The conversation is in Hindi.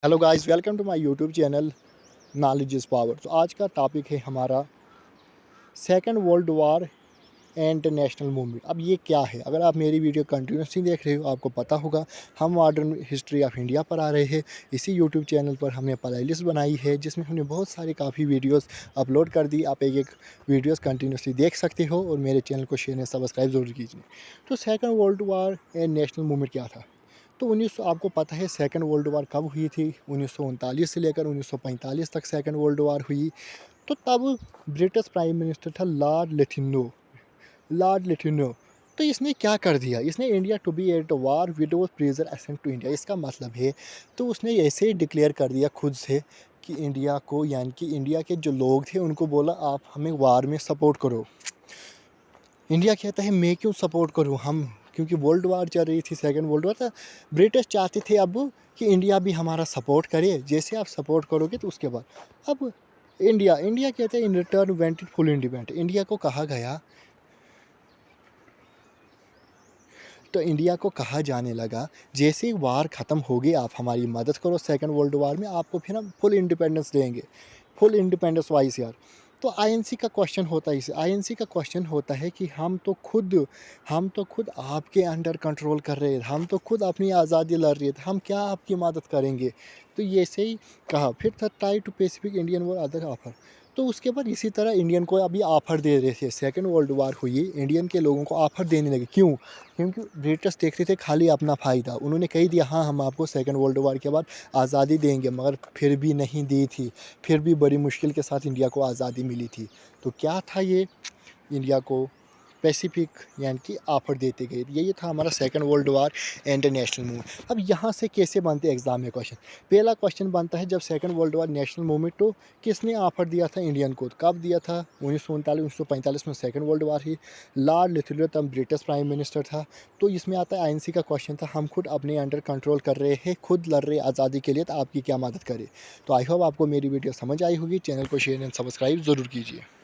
Hello guys, welcome to my YouTube channel knowledge is power. तो आज का टॉपिक है हमारा second world war and international movement. अब ये क्या है? अगर आप मेरी वीडियो कंटिन्यूसली देख रहे हो आपको पता होगा हम मॉडर्न हिस्ट्री ऑफ इंडिया पर आ रहे हैं। इसी यूट्यूब चैनल पर हमने प्लेलिस्ट बनाई है जिसमें हमने बहुत सारी काफ़ी वीडियोस अपलोड कर दी। आप एक एक वीडियोस कंटिन्यूसली देख सकते हो और मेरे चैनल को शेयर एंड सब्सक्राइब ज़रूर कीजिए। तो second world war and national movement क्या था? तो 1900 आपको पता है सेकंड वर्ल्ड वार कब हुई थी? 1939 से लेकर 1945 तक सेकंड वर्ल्ड वार हुई। तो तब ब्रिटिश प्राइम मिनिस्टर था लॉर्ड लिथुनो। तो इसने क्या कर दिया? इसने India to be at war without prior assent to India, इसका मतलब है तो उसने ऐसे ही डिक्लेयर कर दिया खुद से कि इंडिया को, यानी कि इंडिया के जो लोग थे उनको बोला आप हमें वार में सपोर्ट करो। इंडिया कहता है मैं क्यों सपोर्ट करूं हम, क्योंकि वर्ल्ड वार चल रही थी, सेकंड वर्ल्ड वार था। ब्रिटिश चाहते थे अब कि इंडिया भी हमारा सपोर्ट करे। जैसे आप सपोर्ट करोगे तो उसके बाद अब इंडिया इंडिया कहते हैं in return wanted full independent. India को कहा गया, तो इंडिया को कहा जाने लगा जैसे ही वार ख़त्म होगी आप हमारी मदद करो सेकंड वर्ल्ड वार में, आपको फिर हम फुल इंडिपेंडेंस देंगे। फुल इंडिपेंडेंस वाइज यार। तो आईएनसी का क्वेश्चन होता है, इसे आईएनसी का क्वेश्चन होता है कि हम तो खुद आपके अंडर कंट्रोल कर रहे हैं, हम तो खुद अपनी आज़ादी लड़ रहे थे, हम क्या आपकी मदद करेंगे? तो ये से ही कहा। फिर था try to pacific Indian war other offer. तो उसके बाद इसी तरह इंडियन को अभी ऑफर दे रहे थे। सेकेंड वर्ल्ड वार हुई, इंडियन के लोगों को ऑफर देने लगे। क्यों? क्योंकि ब्रिटिश देख रहे थे खाली अपना फ़ायदा। उन्होंने कह दिया हाँ हम आपको सेकंड वर्ल्ड वार के बाद आज़ादी देंगे, मगर फिर भी नहीं दी थी। फिर भी बड़ी मुश्किल के साथ इंडिया को आज़ादी मिली थी। तो क्या था ये? इंडिया को पैसिफिक यानी कि ऑफर देते गए। ये था हमारा सेकंड वर्ल्ड वार इंटरनेशनल मूवमेंट। अब यहाँ से कैसे बनते एग्जाम में क्वेश्चन? पहला क्वेश्चन बनता है जब सेकंड वर्ल्ड वार नेशनल मूवमेंट, तो किसने ऑफर दिया था इंडियन को? कब दिया था? 1939 में सेकंड वर्ल्ड वार ही। लॉर्ड लिथुनो तब ब्रिटिश प्राइम मिनिस्टर था। तो इसमें आता है आईएनसी का क्वेश्चन था हम खुद अपने अंडर कंट्रोल कर रहे हैं, खुद लड़ रहे आज़ादी के लिए, तो आपकी क्या मदद करे? तो आई होप आपको मेरी वीडियो समझ आई होगी। चैनल को शेयर एंड सब्सक्राइब ज़रूर कीजिए।